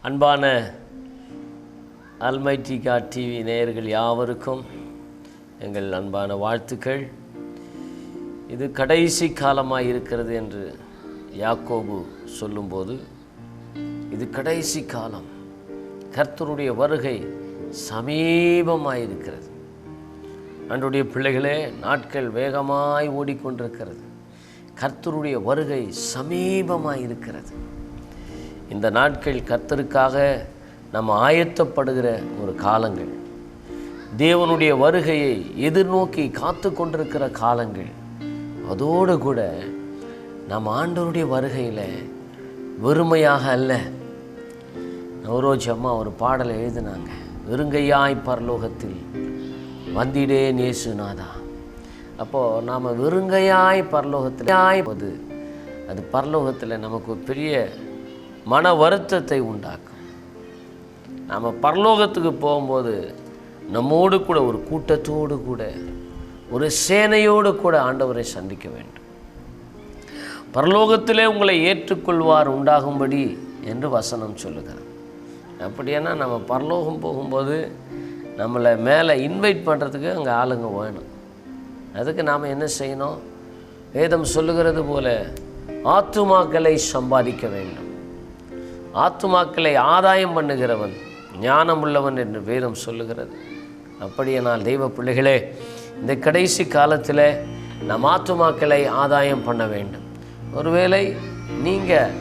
அன்பான almighty God TV நேயர்கள் யாவருக்கும் எங்கள் அன்பான வாழ்த்துக்கள். இது கடைசி காலமாக இருக்கிறது என்று யாக்கோபு சொல்லும்போது, இது கடைசி காலம், கர்த்தருடைய வருகை சமீபமாக இருக்கிறது. அன்றைய பிள்ளைகளே, நாட்கள் வேகமாய் ஓடிக்கொண்டிருக்கிறது. கர்த்தருடைய வருகை சமீபமாக இருக்கிறது. இந்த நாட்கள் கர்த்தருக்காக நம்ம ஆயத்தப்படுகிற ஒரு காலங்கள், தேவனுடைய வருகையை எதிர்நோக்கி காத்து கொண்டிருக்கிற காலங்கள். அதோடு கூட நம்ம ஆண்டவருடைய வருகையில் வெறுமையாக அல்ல. நவரோஜி அம்மா ஒரு பாடலை எழுதினாங்க, வெறுங்கையாய் பரலோகத்தில் வந்திடேன் இயேசுநாதா. அப்போது நாம் வெறுங்கையாய் பரலோகத்தில் போது அது பரலோகத்தில் நமக்கு பெரிய மன வருத்தத்தை உண்டாக்கும். நாம் பரலோகத்துக்கு போகும்போது நம்மோடு கூட ஒரு கூட்டத்தோடு கூட ஒரு சேனையோடு கூட ஆண்டவரை சந்திக்க வேண்டும். பரலோகத்திலே உங்களை ஏற்றுக்கொள்வார் உண்டாகும்படி என்று வசனம் சொல்லுகிறார். அப்படின்னா நம்ம பரலோகம் போகும்போது நம்மளை மேலே இன்வைட் பண்ணுறதுக்கு அங்கே ஆளுங்க வேணும். அதுக்கு நாம் என்ன செய்யணும்? வேதம் சொல்லுகிறது போல ஆத்துமாக்களை சம்பாதிக்க வேண்டும். ஆத்துமாக்களை ஆதாயம் பண்ணுகிறவன் ஞானம் உள்ளவன் என்று வேதம் சொல்லுகிறது. அப்படியானால் தெய்வ பிள்ளைகளே, இந்த கடைசி காலத்தில் நம் ஆத்துமாக்களை ஆதாயம் பண்ண வேண்டும். ஒருவேளை நீங்கள்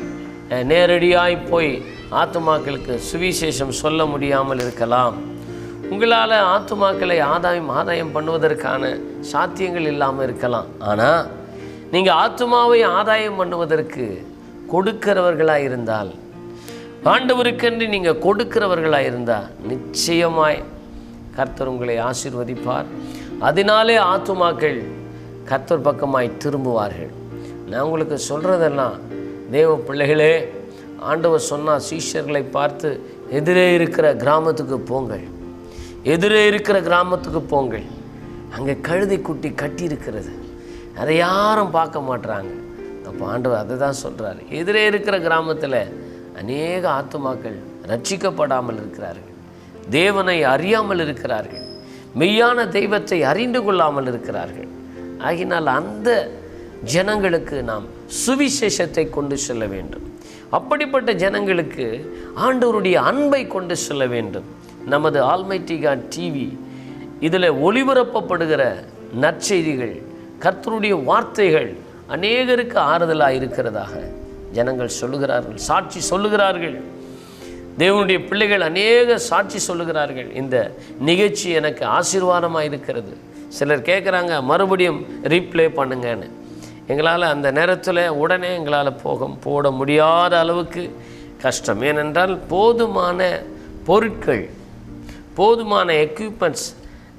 நேரடியாய் போய் ஆத்துமாக்களுக்கு சுவிசேஷம் சொல்ல முடியாமல் இருக்கலாம். உங்களால் ஆத்துமாக்களை ஆதாயம் பண்ணுவதற்கான சாத்தியங்கள் இல்லாமல் இருக்கலாம். ஆனால் நீங்கள் ஆத்துமாவை ஆதாயம் பண்ணுவதற்கு கொடுக்கிறவர்களாக இருந்தால், ஆண்டவருக்கென்று நீங்கள் கொடுக்கிறவர்களாக இருந்தால், நிச்சயமாய் கர்த்தர் உங்களை ஆசீர்வதிப்பார். அதனாலே ஆத்துமாக்கள் கர்த்தர் பக்கமாய் திரும்புவார்கள். நான் உங்களுக்கு சொல்கிறதெல்லாம் தேவ பிள்ளைகளே, ஆண்டவர் சொன்னால் சீஷர்களை பார்த்து எதிரே இருக்கிற கிராமத்துக்கு போங்கள், எதிரே இருக்கிற கிராமத்துக்கு போங்கள். அங்கே கழுதை குட்டி கட்டி இருக்கிறது, அதை யாரும் பார்க்க மாட்டுறாங்க. அப்போ ஆண்டவர் அதை தான் சொல்கிறார். எதிரே இருக்கிற கிராமத்தில் அநேக ஆத்துமாக்கள் ரட்சிக்கப்படாமல் இருக்கிறார்கள், தேவனை அறியாமல் இருக்கிறார்கள், மெய்யான தெய்வத்தை அறிந்து கொள்ளாமல் இருக்கிறார்கள். ஆகினால் அந்த ஜனங்களுக்கு நாம் சுவிசேஷத்தை கொண்டு செல்ல வேண்டும். அப்படிப்பட்ட ஜனங்களுக்கு ஆண்டவருடைய அன்பை கொண்டு செல்ல வேண்டும். நமது ஆல்மைட்டி காட் டிவி இதில் ஒளிபரப்பப்படுகிற நற்செய்திகள், கர்த்தருடைய வார்த்தைகள் அநேகருக்கு ஆறுதலாக இருக்கிறதாக ஜனங்கள் சொல்லுகிறார்கள், சாட்சி சொல்லுகிறார்கள். தேவனுடைய பிள்ளைகள் அநேக சாட்சி சொல்லுகிறார்கள். இந்த நிகழ்ச்சி எனக்கு ஆசீர்வாதமாக இருக்கிறது. சிலர் கேட்குறாங்க, மறுபடியும் ரீப்ளே பண்ணுங்கன்னு. எங்களால் அந்த நேரத்தில் உடனே எங்களால் போட முடியாத அளவுக்கு கஷ்டம். ஏனென்றால் போதுமான பொருட்கள், போதுமான எக்யூப்மெண்ட்ஸ்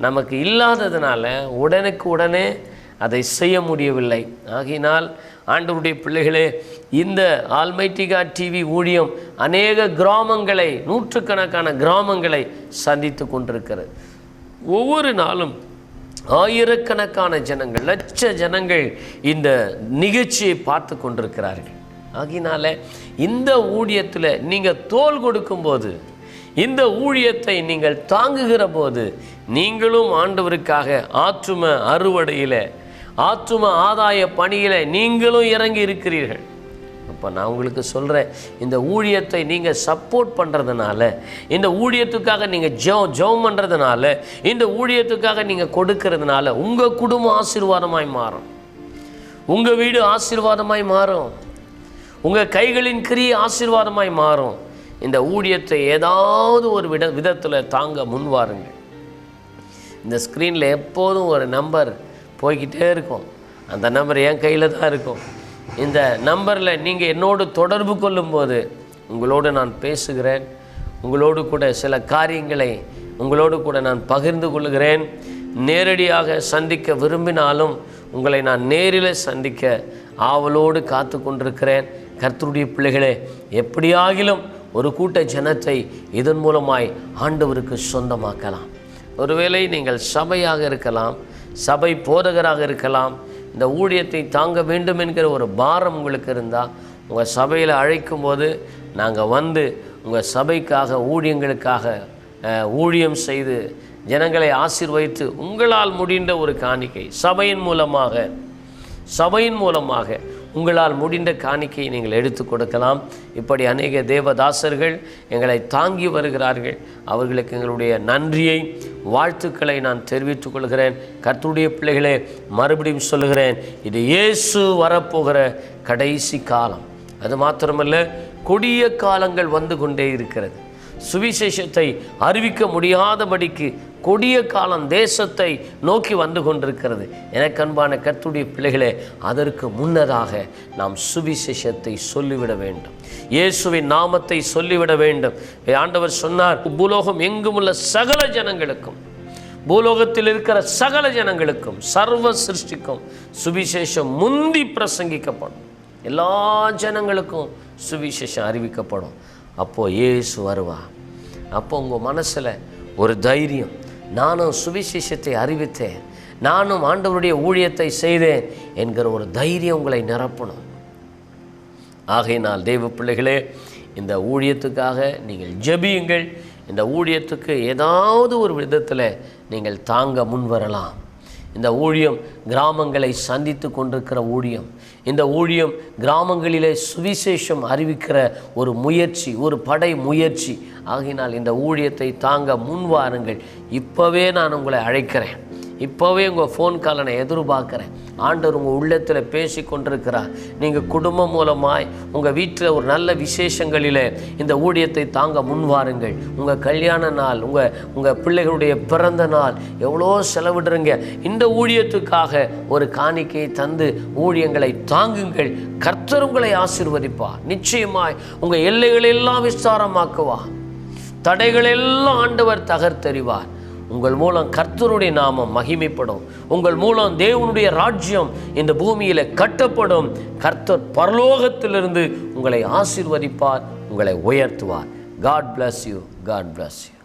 நமக்கு இல்லாததுனால உடனுக்கு உடனே அதை செய்ய முடியவில்லை. ஆகினால் ஆண்டவருடைய பிள்ளைகளே, இந்த ஆல்மைட்டி காட் டிவி ஊழியம் அநேக கிராமங்களை, நூற்றுக்கணக்கான கிராமங்களை சந்தித்து கொண்டிருக்கிறது. ஒவ்வொரு நாளும் ஆயிரக்கணக்கான ஜனங்கள், லட்ச ஜனங்கள் இந்த நிகழ்ச்சியை பார்த்து கொண்டிருக்கிறார்கள். ஆகினால இந்த ஊழியத்தில் நீங்கள் தோள் கொடுக்கும்போது, இந்த ஊழியத்தை நீங்கள் தாங்குகிற போது, நீங்களும் ஆண்டவருக்காக ஆத்தும அறுவடையில், ஆத்தும ஆதாய பணியில் நீங்களும் இறங்கி இருக்கிறீர்கள். அப்போ நான் உங்களுக்கு சொல்கிறேன், இந்த ஊழியத்தை நீங்கள் சப்போர்ட் பண்ணுறதுனால, இந்த ஊழியத்துக்காக நீங்கள் ஜெபம் பண்ணுறதுனால, இந்த ஊழியத்துக்காக நீங்கள் கொடுக்கறதுனால உங்கள் குடும்பம் ஆசீர்வாதமாய் மாறும், உங்கள் வீடு ஆசீர்வாதமாய் மாறும், உங்கள் கைகளின் கிரியை ஆசீர்வாதமாய் மாறும். இந்த ஊழியத்தை ஏதாவது ஒரு விதத்தில் தாங்க முன்வாருங்கள். இந்த ஸ்க்ரீனில் எப்போதும் ஒரு நம்பர் போய்கிட்டே இருக்கும். அந்த நம்பர் என் கையில் தான் இருக்கும். இந்த நம்பரில் நீங்கள் என்னோடு தொடர்பு கொள்ளும்போது உங்களோடு நான் பேசுகிறேன். உங்களோடு கூட சில காரியங்களை உங்களோடு கூட நான் பகிர்ந்து கொள்கிறேன். நேரடியாக சந்திக்க விரும்பினாலும் உங்களை நான் நேரில் சந்திக்க ஆவலோடு காத்து கொண்டிருக்கிறேன். கர்த்தருடைய பிள்ளைகளே, எப்படியாகிலும் ஒரு கூட்ட ஜனத்தை இதன் மூலமாய் ஆண்டவருக்கு சொந்தமாக்கலாம். ஒருவேளை நீங்கள் சபையாக இருக்கலாம், சபை போதகராக இருக்கலாம். இந்த ஊழியத்தை தாங்க வேண்டும் என்கிற ஒரு பாரம் உங்களுக்கு இருந்தால், உங்கள் சபையில் அழைக்கும் போது நாங்கள் வந்து உங்கள் சபைக்காக ஊழியங்களுக்காக ஊழியம் செய்து ஜனங்களை ஆசீர்வதித்து உங்களால் முடிந்த ஒரு காணிக்கை சபையின் மூலமாக உங்களால் முடிந்த காணிக்கையை நீங்கள் எடுத்து கொடுக்கலாம். இப்படி அநேக தேவதாசர்கள் எங்களை தாங்கி வருகிறார்கள். அவர்களுக்கு எங்களுடைய நன்றியை வாழ்த்துக்களை நான் தெரிவித்துக் கொள்கிறேன். கர்த்தருடைய பிள்ளைகளே, மறுபடியும் சொல்லுகிறேன், இது இயேசு வரப்போகிற கடைசி காலம். அது மாத்திரமல்ல, கொடிய காலங்கள் வந்து கொண்டே இருக்கிறது. சுவிசேஷத்தை அறிவிக்க முடியாதபடிக்கு கொடிய காலம் தேசத்தை நோக்கி வந்து கொண்டிருக்கிறது. எனக்கு அன்பான கர்த்தருடைய பிள்ளைகளே, அதற்கு முன்னதாக நாம் சுவிசேஷத்தை சொல்லிவிட வேண்டும். இயேசுவின் நாமத்தை சொல்லிவிட வேண்டும். ஆண்டவர் சொன்னார், பூலோகம் எங்கும் உள்ள சகல ஜனங்களுக்கும், பூலோகத்தில் இருக்கிற சகல ஜனங்களுக்கும், சர்வ சிருஷ்டிக்கும் சுவிசேஷம் முந்தி பிரசங்கிக்கப்படும். எல்லா ஜனங்களுக்கும் சுவிசேஷம் அறிவிக்கப்படும். அப்போது இயேசு வருவார். அப்போ உங்கள் மனசில் ஒரு தைரியம், நானும் சுவிசேஷத்தை அறிவித்தேன், நானும் ஆண்டவருடைய ஊழியத்தை செய்தேன் என்கிற ஒரு தைரியம் உங்களை நிரப்பணும். ஆகையினால் தேவ பிள்ளைகளே, இந்த ஊழியத்துக்காக நீங்கள் ஜெபியுங்கள். இந்த ஊழியத்துக்கு ஏதாவது ஒரு விதத்தில் நீங்கள் தாங்க முன் வரலாம். இந்த ஊழியம் கிராமங்களை சந்தித்து கொண்டிருக்கிற ஊழியம். இந்த ஊழியம் கிராமங்களிலே சுவிசேஷம் அறிவிக்கிற ஒரு முயற்சி, ஒரு படை முயற்சி. ஆகினால் இந்த ஊழியத்தை தாங்க முன்வாருங்கள். இப்போவே நான் உங்களை அழைக்கிறேன். இப்போவே உங்கள் ஃபோன் காலை நான் எதிர்பார்க்குறேன். ஆண்டவர் உங்கள் உள்ளத்தில் பேசி கொண்டிருக்கிறார். நீங்கள் குடும்பம் மூலமாய் உங்கள் வீட்டில் ஒரு நல்ல விசேஷங்களில் இந்த ஊழியத்தை தாங்க முன்வாருங்கள். உங்கள் கல்யாண நாள், உங்கள் பிள்ளைகளுடைய பிறந்த நாள், எவ்வளோ செலவிடுறீங்க. இந்த ஊழியத்துக்காக ஒரு காணிக்கையை தந்து ஊழியங்களை தாங்குங்கள். கர்த்தர் உங்களை ஆசீர்வதிப்பார். நிச்சயமாய் உங்கள் எல்லைகளெல்லாம் விஸ்தாரமாக்குவார். தடைகளெல்லாம் ஆண்டவர் தகர்த்தெறிவார். உங்கள் மூலம் கர்த்தருடைய நாமம் மகிமைப்படும். உங்கள் மூலம் தேவனுடைய ராஜ்யம் இந்த பூமியில் கட்டப்படும். கர்த்தர் பரலோகத்திலிருந்து உங்களை ஆசீர்வதிப்பார், உங்களை உயர்த்துவார். God bless you. God bless you.